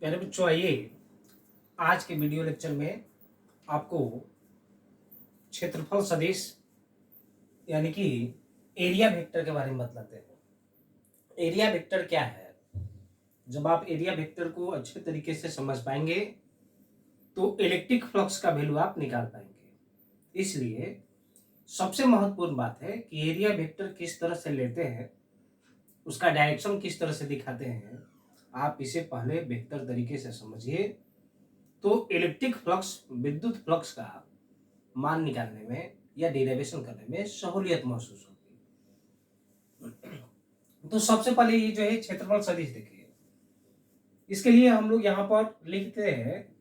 प्यारे बच्चों, आइए आज के वीडियो लेक्चर में आपको क्षेत्रफल सदिश यानी कि एरिया वेक्टर के बारे में बतलाते हैं। एरिया वेक्टर क्या है? जब आप एरिया वेक्टर को अच्छे तरीके से समझ पाएंगे तो इलेक्ट्रिक फ्लक्स का वैल्यू आप निकाल पाएंगे। इसलिए सबसे महत्वपूर्ण बात है कि एरिया वेक्टर किस तरह से लेते हैं, उसका डायरेक्शन किस तरह से दिखाते हैं, आप इसे पहले बेहतर तरीके से समझिए तो इलेक्ट्रिक फ्लक्स, विद्युत फ्लक्स का मान निकालने में या डेरिवेशन करने में सहूलियत महसूस होगी। तो सबसे पहले ये जो है क्षेत्रफल सदिश देखिए, इसके लिए हम लोग यहां पर लिखते हैं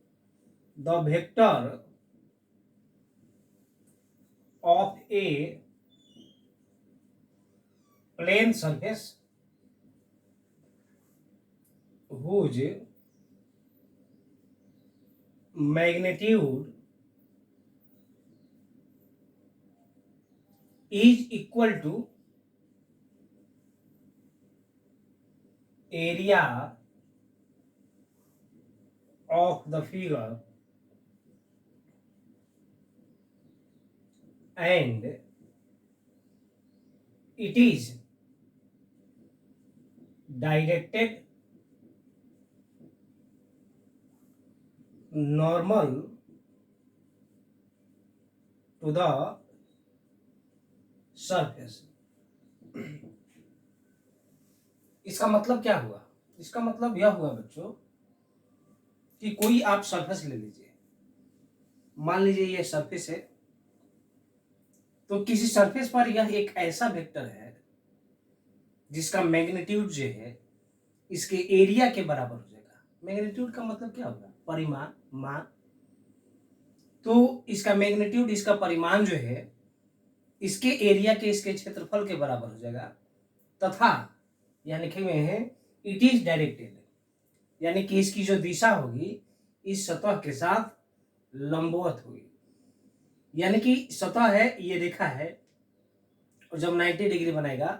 the vector of a plane surface whose magnitude is equal to area of the figure and it is directed normal to the surface. इसका मतलब क्या हुआ? इसका मतलब यह हुआ बच्चों कि कोई आप सरफेस ले लीजिए, मान लीजिए ये सरफेस है, तो किसी सरफेस पर यह एक ऐसा वेक्टर है जिसका मैग्नीट्यूड जो है इसके एरिया के बराबर हो जाएगा। मैग्नीट्यूड का मतलब क्या होगा? परिमाण, मान। तो इसका मैग्नीट्यूड, इसका परिमाण जो है इसके एरिया के, इसके क्षेत्रफल के बराबर हो जाएगा। तथा यहाँ लिखे हुए हैं इट इज डायरेक्टेड, यानी कि इसकी जो दिशा होगी इस सतह के साथ लंबवत होगी। यानी कि सतह है, ये रेखा है, और जब 90 डिग्री बनाएगा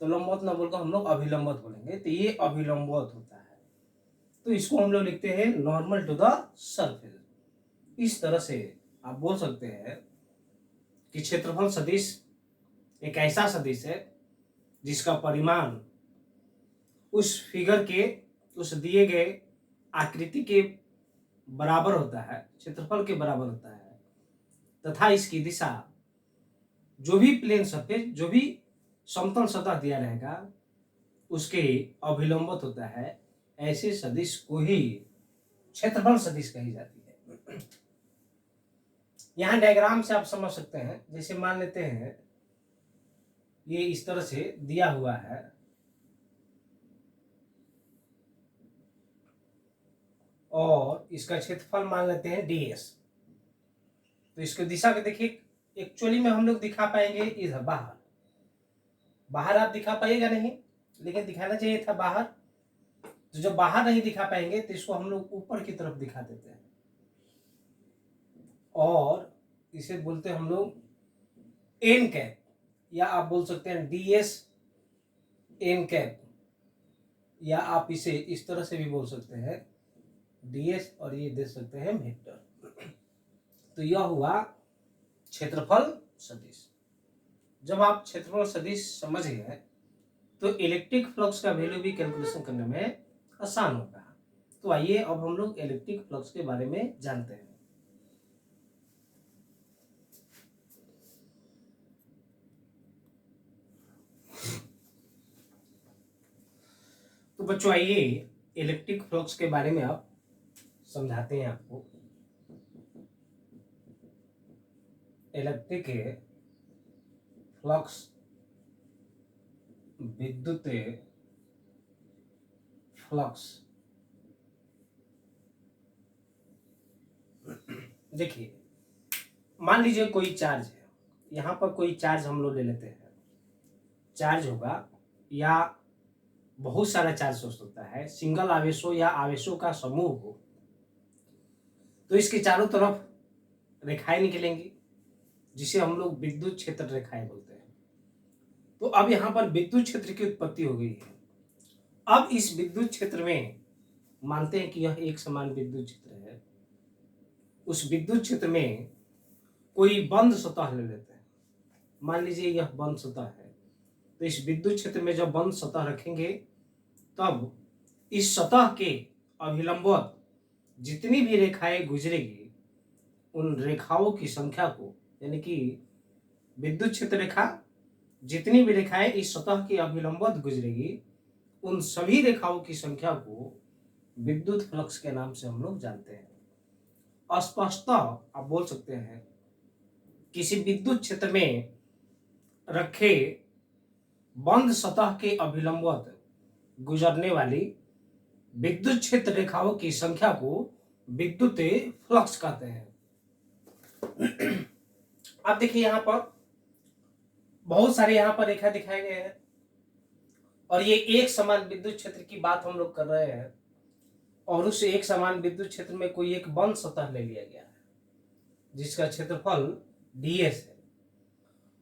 तो लंबवत न बोलकर हम लोग अभिलंबवत बोलेंगे, तो ये अभिलंबवत होता है। तो इसको हम लोग लिखते हैं नॉर्मल टू द सरफेस। इस तरह से आप बोल सकते हैं कि क्षेत्रफल सदिश एक ऐसा सदिश है जिसका परिमाण उस फिगर के, उस दिए गए आकृति के बराबर होता है, क्षेत्रफल के बराबर होता है, तथा इसकी दिशा जो भी प्लेन सरफेस, जो भी समतल सतह दिया रहेगा उसके अभिलंबित होता है। ऐसे सदिश को ही क्षेत्रफल सदिश कही जाती है। यहां डायग्राम से आप समझ सकते हैं, जैसे मान लेते हैं ये इस तरह से दिया हुआ है और इसका क्षेत्रफल मान लेते हैं ds। तो इसके दिशा के देखिए, एक्चुअली में हम लोग दिखा पाएंगे इधर बाहर, बाहर आप दिखा पाइएगा नहीं, लेकिन दिखाना चाहिए था बाहर। तो जब बाहर नहीं दिखा पाएंगे तो इसको हम लोग ऊपर की तरफ दिखा देते हैं और इसे बोलते हैं हम लोग एन कैप, या आप बोल सकते हैं ds एन कैप, या आप इसे इस तरह से भी बोल सकते हैं ds और ये दे सकते हैं वेक्टर। तो यह हुआ क्षेत्रफल सदिश। जब आप क्षेत्रफल सदिश समझ गए तो इलेक्ट्रिक फ्लक्स का वैल्यू भी कैलकुलेशन करने में आसान होगा। तो आइए अब हम लोग इलेक्ट्रिक फ्लक्स के बारे में जानते हैं। तो बच्चों आइए इलेक्ट्रिक फ्लक्स के बारे में आप समझाते हैं आपको। इलेक्ट्रिक फ्लक्स, विद्युत फ्लक्स। देखिए, मान लीजिए कोई चार्ज है, यहां पर कोई चार्ज हम लोग ले लेते हैं। चार्ज होगा या बहुत सारा चार्ज हो सकता है, सिंगल आवेशों या आवेशों का समूह हो, तो इसके चारों तरफ रेखाएं निकलेंगी जिसे हम लोग विद्युत क्षेत्र रेखाएं बोलते हैं। तो अब यहां पर विद्युत क्षेत्र की उत्पत्ति हो गई है। अब इस विद्युत क्षेत्र में मानते हैं कि यह एक समान विद्युत क्षेत्र है, उस विद्युत क्षेत्र में कोई बंद सतह ले लेते हैं। मान लीजिए यह बंद सतह है, तो इस विद्युत क्षेत्र में जब बंद सतह रखेंगे तब इस सतह के अभिलंबवत जितनी भी रेखाएं गुजरेगी उन रेखाओं की संख्या को, यानी कि विद्युत क्षेत्र रेखा जितनी भी रेखाएं इस सतह के अभिलंबवत गुजरेगी उन सभी रेखाओं की संख्या को विद्युत फ्लक्स के नाम से हम लोग जानते हैं। स्पष्टतः आप बोल सकते हैं किसी विद्युत क्षेत्र में रखे बंद सतह के अभिलंबवत गुजरने वाली विद्युत क्षेत्र रेखाओं की संख्या को विद्युत फ्लक्स कहते हैं। अब देखिए यहां पर बहुत सारे यहां पर रेखा दिखाए गए हैं और ये एक समान विद्युत क्षेत्र की बात हम लोग कर रहे हैं और उस एक समान विद्युत क्षेत्र में कोई एक बंद सतह ले लिया गया है जिसका क्षेत्रफल ds है।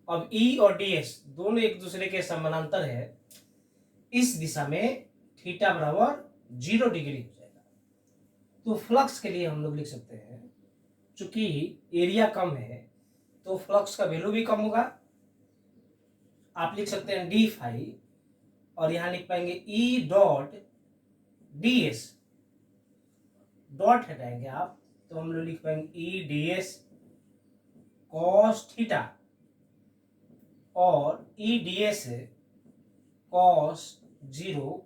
अब E और ds दोनों एक दूसरे के समानांतर है, इस दिशा में थीटा बराबर 0 डिग्री हो जाएगा। तो फ्लक्स के लिए हम लोग लिख सकते हैं, चूंकि एरिया कम है तो फ्लक्स का वैल्यू भी कम होगा। आप लिख सकते हैं डी फाई और यहां लिख पाएंगे ई डॉट ds, डॉट हटाएंगे आप तो हम लोग लिख पाएंगे ई ds कॉस थीटा और ई ds कॉस 0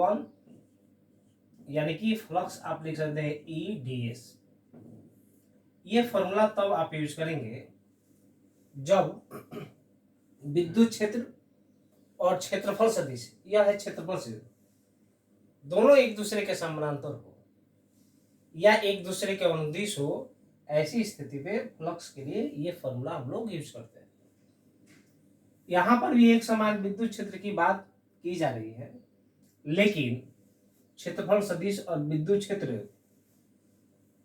1, यानी कि फ्लक्स आप लिख सकते हैं ई ds। ये फॉर्मूला तब आप यूज करेंगे जब विद्युत क्षेत्र और क्षेत्रफल सदिश, यह है क्षेत्रफल सदिश, दोनों एक दूसरे के समानांतर हो या एक दूसरे के अनुदिश हो, ऐसी स्थिति में फ्लक्स के लिए ये फॉर्मूला हम लोग यूज करते हैं। यहां पर भी एक समान विद्युत क्षेत्र की बात की जा रही है, लेकिन क्षेत्रफल सदिश और विद्युत क्षेत्र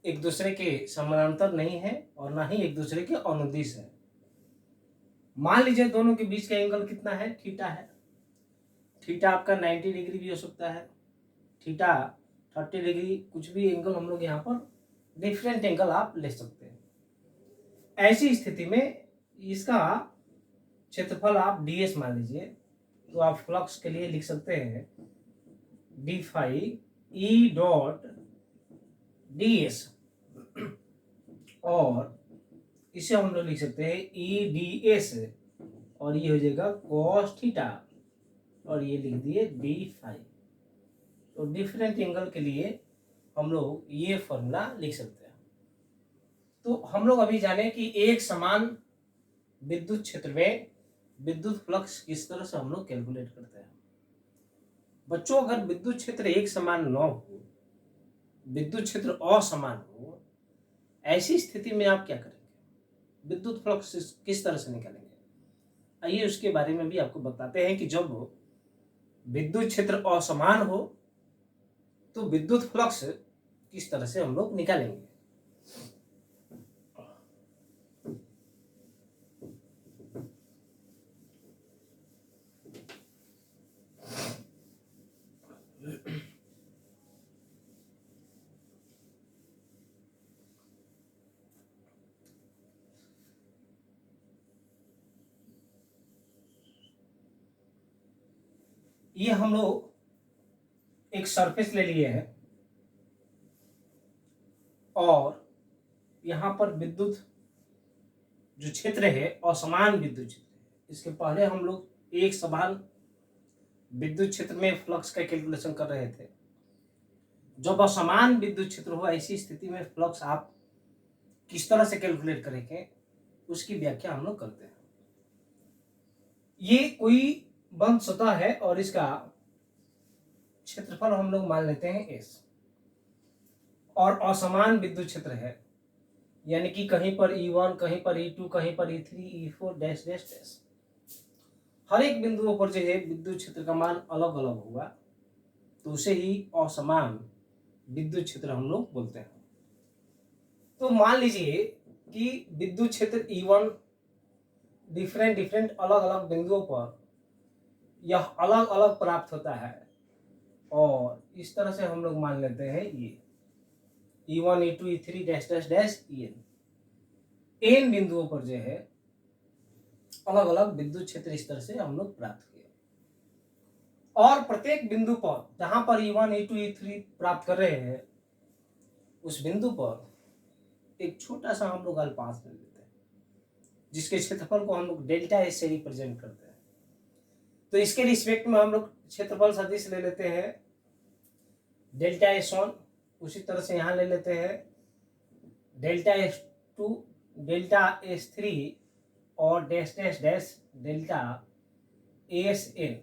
एक दूसरे के समानांतर नहीं है और ना ही एक दूसरे के अनुदिश है। मान लीजिए दोनों के बीच का एंगल कितना है, थीटा है। थीटा आपका 90 डिग्री भी हो सकता है, थीटा 30 डिग्री, कुछ भी एंगल हम लोग यहाँ पर डिफरेंट एंगल आप ले सकते हैं। ऐसी स्थिति में इसका क्षेत्रफल आप ds मान लीजिए, तो आप फ्लक्स के लिए लिख सकते हैं d phi E dot ds और इसे हम लोग लिख सकते हैं ई ds और ये हो जाएगा cos थीटा और ये लिख दिए डी फाई। तो डिफरेंट एंगल के लिए हम लोग ये फॉर्मूला लिख सकते हैं। तो हम लोग अभी जाने कि एक समान विद्युत क्षेत्र में विद्युत फ्लक्स किस तरह से हम लोग कैलकुलेट करते हैं। बच्चों, अगर विद्युत क्षेत्र एक समान न हो, विद्युत क्षेत्र असमान हो, ऐसी स्थिति में आप क्या करेंगे, विद्युत फ्लक्स किस तरह से निकालेंगे? आइए उसके बारे में भी आपको बताते हैं कि जब विद्युत क्षेत्र असमान हो तो विद्युत फ्लक्स किस तरह से हम लोग निकालेंगे। ये हम लोग एक सरफेस ले लिए हैं और यहां पर विद्युत जो क्षेत्र है असमान विद्युत क्षेत्र है। इसके पहले हम लोग एक समान विद्युत क्षेत्र में फ्लक्स का कैलकुलेशन कर रहे थे। जब असमान विद्युत क्षेत्र हो, ऐसी स्थिति में फ्लक्स आप किस तरह से कैलकुलेट करेंगे उसकी व्याख्या हम लोग करते हैं। ये कोई बंद सतह है और इसका क्षेत्रफल हम लोग मान लेते हैं s और असमान विद्युत क्षेत्र है, यानी कि कहीं पर E1, कहीं पर E2, कहीं पर E3, E4 dash dash dash, हर एक बिंदुओं पर जो है विद्युत क्षेत्र का मान अलग अलग होगा, तो उसे ही असमान विद्युत क्षेत्र हम लोग बोलते हैं। तो मान लीजिए कि विद्युत क्षेत्र E1 डिफरेंट अलग अलग बिंदुओं पर यह अलग अलग प्राप्त होता है और इस तरह से हम लोग मान लेते हैं ये E1 E2 E3 dash dash dash N बिंदुओं पर जो है अलग अलग विद्युत क्षेत्र इस तरह से हम लोग प्राप्त किए। और प्रत्येक बिंदु पर जहां पर E1 E2 E3 प्राप्त कर रहे हैं उस बिंदु पर एक छोटा सा हम लोग अल्पांश ले लेते हैं जिसके क्षेत्रफल को हम लोग डेल्टा एस से रिप्रेजेंट करते हैं। तो इसके रिस्पेक्ट में हम लोग क्षेत्रफल सदिश ले लेते हैं डेल्टा S1, उसी तरह से यहाँ ले लेते हैं डेल्टा S2, डेल्टा S3 और dash dash dash delta ASN,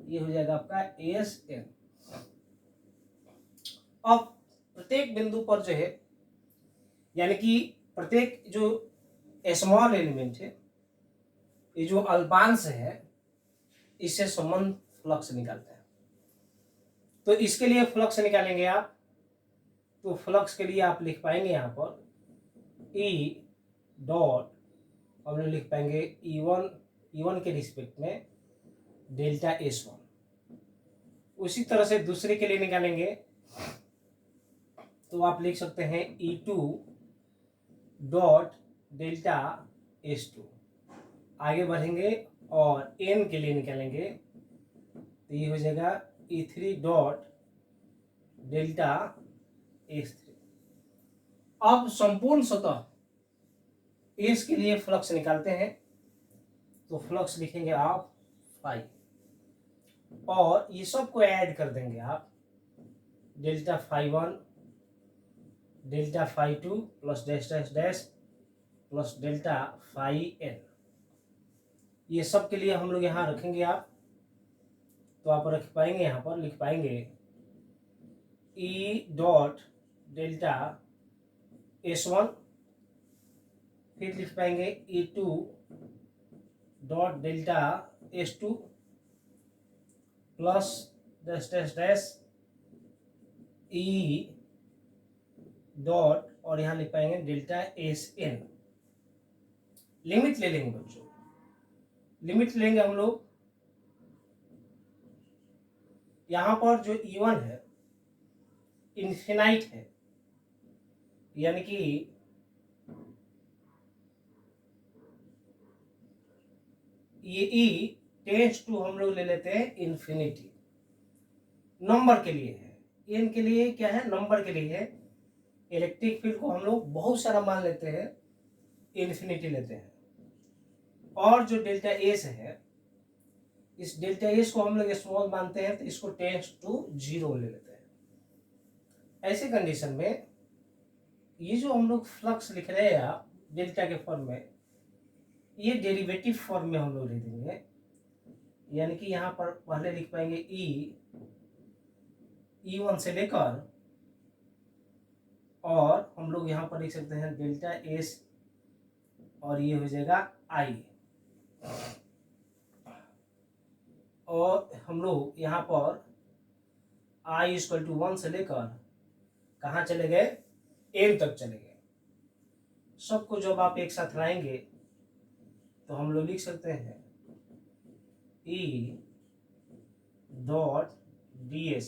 ये हो जाएगा आपका ASN। अब प्रत्येक बिंदु पर जो है यानी कि प्रत्येक जो स्मॉल एलिमेंट है, ये जो अल्पांश है, इससे संबंध फ्लक्स निकालते हैं। तो इसके लिए फ्लक्स निकालेंगे आप, तो फ्लक्स के लिए आप लिख पाएंगे यहाँ पर E डॉट, हम लोग लिख पाएंगे E1 के रिस्पेक्ट में डेल्टा S1। उसी तरह से दूसरे के लिए निकालेंगे तो आप लिख सकते हैं E2 डॉट डेल्टा S2। आगे बढ़ेंगे और n के लिए निकालेंगे तो ये हो जाएगा E3 डॉट डेल्टा S3। अब संपूर्ण सतह S के लिए फ्लक्स निकालते हैं तो फ्लक्स लिखेंगे आप फाई और ये सब को ऐड कर देंगे आप delta phi 1 delta phi 2 plus dash dash dash plus delta phi n। ये सब के लिए हम लोग यहाँ रखेंगे आप, तो आप रख पाएंगे यहाँ पर लिख पाएंगे E डॉट डेल्टा S1, फिर लिख पाएंगे E2 dot delta S2 plus dash dash dash E dot और यहाँ लिख पाएंगे डेल्टा SN। लिमिट ले लेंगे बच्चों, लिमिट लेंगे हम लोग। यहां पर जो E1 है इन्फिनाइट है, यानी कि ये E टेंड्स टू हम लोग ले लेते हैं इन्फिनिटी। नंबर के लिए है, n के लिए क्या है, नंबर के लिए है। इलेक्ट्रिक फील्ड को हम लोग बहुत सारा मान लेते हैं, इन्फिनिटी लेते हैं। और जो डेल्टा एस है, इस डेल्टा एस को हम लोग स्मॉल मानते हैं, तो इसको टेंड्स टू 0 ले लेते हैं। ऐसे कंडीशन में ये जो हम लोग फ्लक्स लिख रहे हैं आप डेल्टा के फॉर्म में, ये डेरिवेटिव फॉर्म में हम लोग लिख देंगे। यानी कि यहाँ पर पहले लिख पाएंगे E1 से लेकर, और हम लोग यहाँ पर लिख सकते हैं डेल्टा एस और ये हो जाएगा I। और हम लोग यहाँ पर I = 1 से लेकर कहाँ चले गए, n तक चले गए। सबको जब आप एक साथ लाएंगे तो हम लोग लिख सकते हैं E डॉट ds,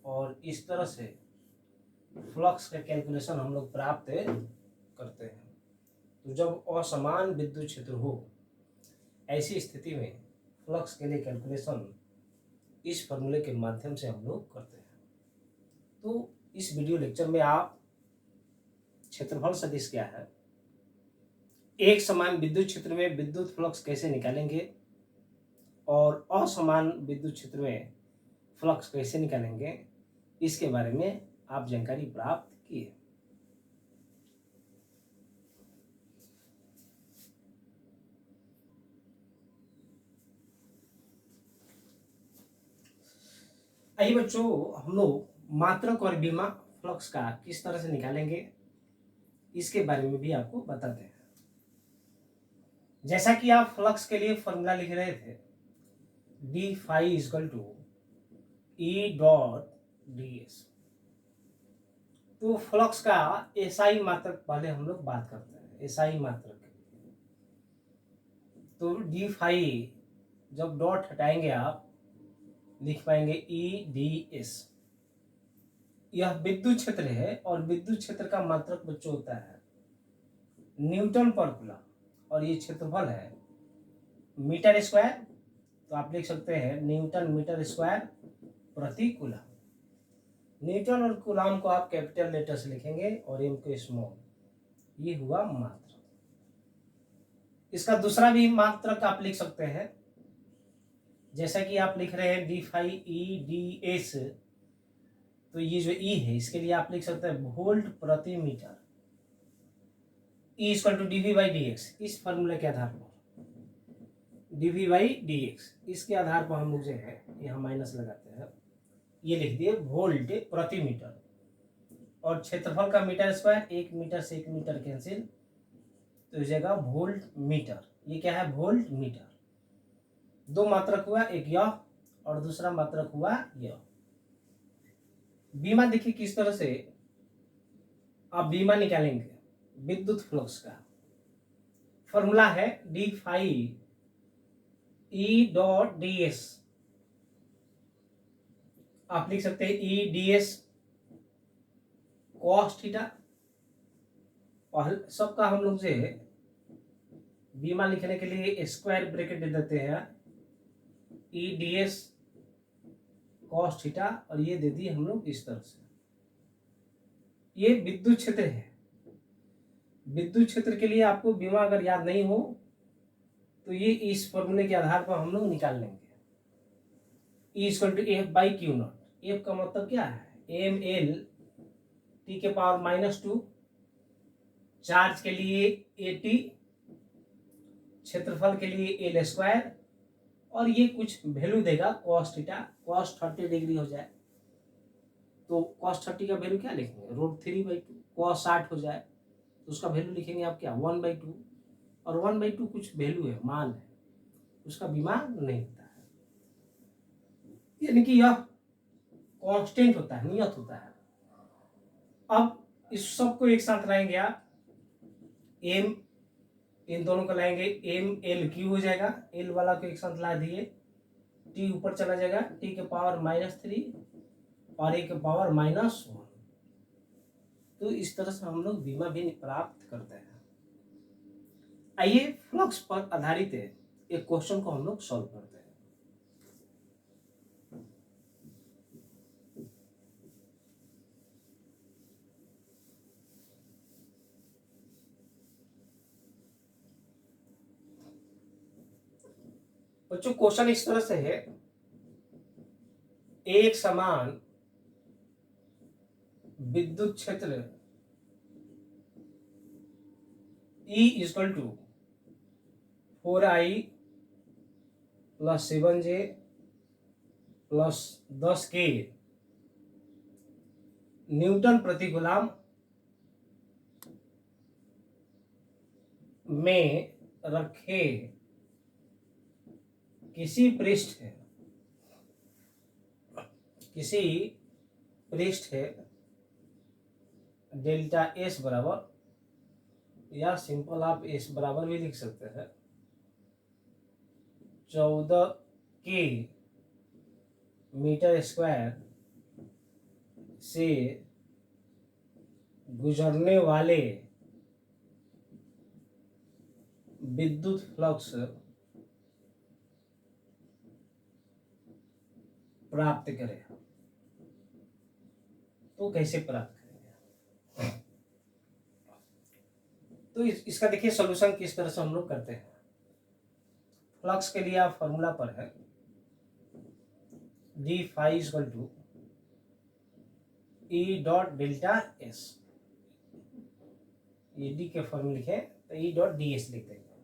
और इस तरह से फ्लक्स का कैलकुलेशन हम लोग प्राप्त करते हैं। तो जब असमान विद्युत क्षेत्र हो, ऐसी स्थिति में फ्लक्स के लिए कैलकुलेशन इस फॉर्मूले के माध्यम से हम लोग करते हैं। तो इस वीडियो लेक्चर में आप क्षेत्रफल सदिश क्या है, एक समान विद्युत क्षेत्र में विद्युत फ्लक्स कैसे निकालेंगे और असमान विद्युत क्षेत्र में फ्लक्स कैसे निकालेंगे, इसके बारे में आप जानकारी प्राप्त किए। आइए बच्चों, हम लोग मात्रक और विमा फ्लक्स का किस तरह से निकालेंगे, इसके बारे में भी आपको बताते हैं। जैसा कि आप फ्लक्स के लिए फॉर्मूला लिख रहे थे, d phi = E dot ds। तो फ्लक्स का SI मात्रक पहले हम लोग बात करते हैं, SI मात्रक। तो d फाई जब डॉट हटाएंगे आप लिख पाएंगे EDS। यह विद्युत क्षेत्र है और विद्युत क्षेत्र का मात्रक बच्चों होता है न्यूटन पर कूलम और ये क्षेत्रफल है मीटर स्क्वायर, तो आप लिख सकते हैं न्यूटन मीटर स्क्वायर प्रति कूलम। न्यूटन और कूलम को आप कैपिटल लेटर से लिखेंगे और एम को स्मॉल। ये हुआ मात्रक। इसका दूसरा भी मात्रक आप लिख सकते हैं, जैसा कि आप लिख रहे हैं D5EDS, तो ये जो E है इसके लिए आप लिख सकते हैं वोल्ट प्रति metre. E equal to dV/dx। इस फॉर्मूले के आधार पर dV/dx, इसके आधार पर हम लोग जो है यहाँ माइनस लगाते हैं, ये लिख दिए वोल्ट प्रति मीटर। और क्षेत्रफल का मीटर स्क्वायर, 1 मीटर से 1 मीटर कैंसिल, तो इस जगह वोल्ट मीटर। ये क्या है? Volt meter. दो मात्रक हुआ, एक यह और दूसरा मात्रक हुआ यह। बीमा देखिए किस तरह से आप बीमा निकालेंगे विद्युत फ्लक्स का। फॉर्मूला है d∅E.ds। आप लिख सकते हैं EDS cos थीटा। सबका हम लोग जो है बीमा लिखने के लिए स्क्वायर ब्रैकेट दे देते हैं, EDS cos थीटा, और ये दे दी हम लोग इस तरह से। ये विद्युत क्षेत्र है। विद्युत क्षेत्र के लिए आपको बीमा अगर याद नहीं हो तो ये इस फॉर्मूले के आधार पर हम लोग निकाल लेंगे। E equal to F/Q0। F का मतलब क्या है? ml T⁻⁻²। चार्ज के लिए AT, क्षेत्रफल के लिए L स्क्वायर, और ये कुछ वैल्यू देगा cos थीटा। cos 30 डिग्री हो जाए तो cos 30 का वैल्यू क्या लिखेंगे? √3/2। cos 60 हो जाए तो उसका वैल्यू लिखेंगे आप क्या? 1/2। और 1/2 कुछ वैल्यू है, मान है, उसका बीमा नहीं होता है। यानी कि यह कांस्टेंट होता है, नियत होता है। अब इस सब को एक साथ लाएंगे आप, m, इन दोनों को लाएंगे, MLQ हो जाएगा। L वाला को एक साथ ला दिए, T ऊपर चला जाएगा, T⁻³ और A⁻⁻1। तो इस तरह से हम लोग बीमा भी प्राप्त करते हैं। आइए फ्लक्स पर आधारित एक क्वेश्चन को हम लोग सॉल्व करते हैं। बच्चों क्वेश्चन इस तरह से है, एक समान विद्युत क्षेत्र E equal to 4I + 7J + 10K newton प्रति कूलम में रखे किसी पृष्ठ है डेल्टा S बराबर, या सिंपल आप S बराबर भी लिख सकते हैं 14K मीटर स्क्वायर से गुजरने वाले विद्युत फ्लक्स प्राप्त करें। तो कैसे प्राप्त करेंगे? तो इसका देखिए सॉल्यूशन किस तरह से हम लोग करते हैं। फ्लक्स के लिए आप फॉर्मूला पर है d∅ = E.ΔS। ये d के फॉर्म लिखे तो E.ds लिख देंगे।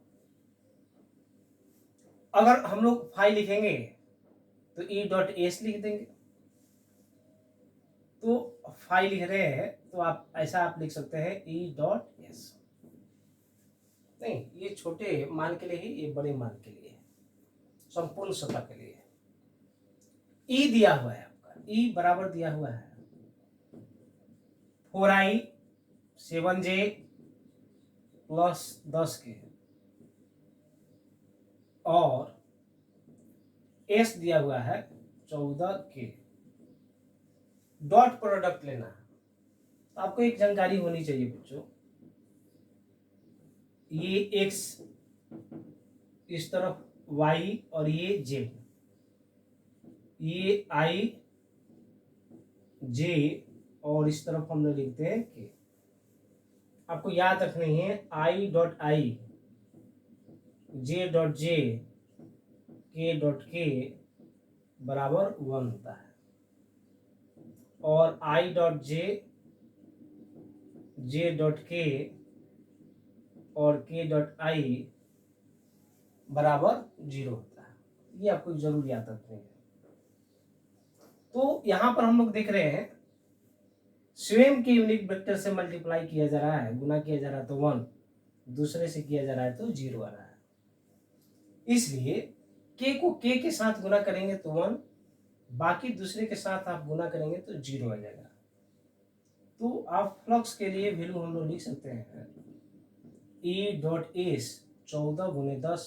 अगर हम लोग फाई लिखेंगे तो E.S लिख देंगे। तो फाई लिख रहे हैं तो आप ऐसा आप लिख सकते हैं E.S। नहीं, ये छोटे मान के लिए ही, ये बड़े मान के लिए, संपूर्ण सतह के लिए। E दिया हुआ है आपका, E बराबर दिया हुआ है 4I 7J + 10K, और S दिया हुआ है 14K डॉट प्रोडक्ट लेना है। तो आपको एक जानकारी होनी चाहिए बच्चों, ये x इस तरफ y और ये z, ये i j और इस तरफ हम लोग लिखते हैं k। आपको याद रखनी है i dot I, j dot J, k dot के बराबर 1 होता है, और i dot J, j dot के और k डॉट आई बराबर 0 होता है। ये आपको जरूर याद रखनी है। तो यहां पर हम लोग देख रहे हैं स्वयं के यूनिट वेक्टर से मल्टीप्लाई किया जा रहा है, गुना किया जा रहा है तो 1, दूसरे से किया जा रहा है तो 0 आ रहा है। इसलिए k को k के साथ गुना करेंगे तो 1, बाकी दूसरे के साथ आप गुना करेंगे तो 0 आ जाएगा। तो आप फ्लक्स के लिए वैल्यू हम लोग लिख सकते हैं E डॉट एस 14 गुने 10,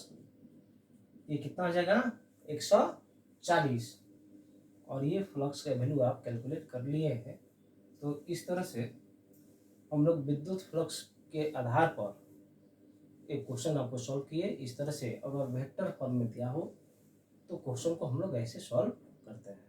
ये कितना आ जाएगा 140, और ये फ्लक्स का वैल्यू आप कैलकुलेट कर लिए हैं। तो इस तरह से हम लोग विद्युत फ्लक्स के आधार पर एक क्वेश्चन आपको सॉल्व किए। इस तरह से अगर वेक्टर फॉर्म में दिया हो तो क्वेश्चन को हम लोग ऐसे सॉल्व करते हैं।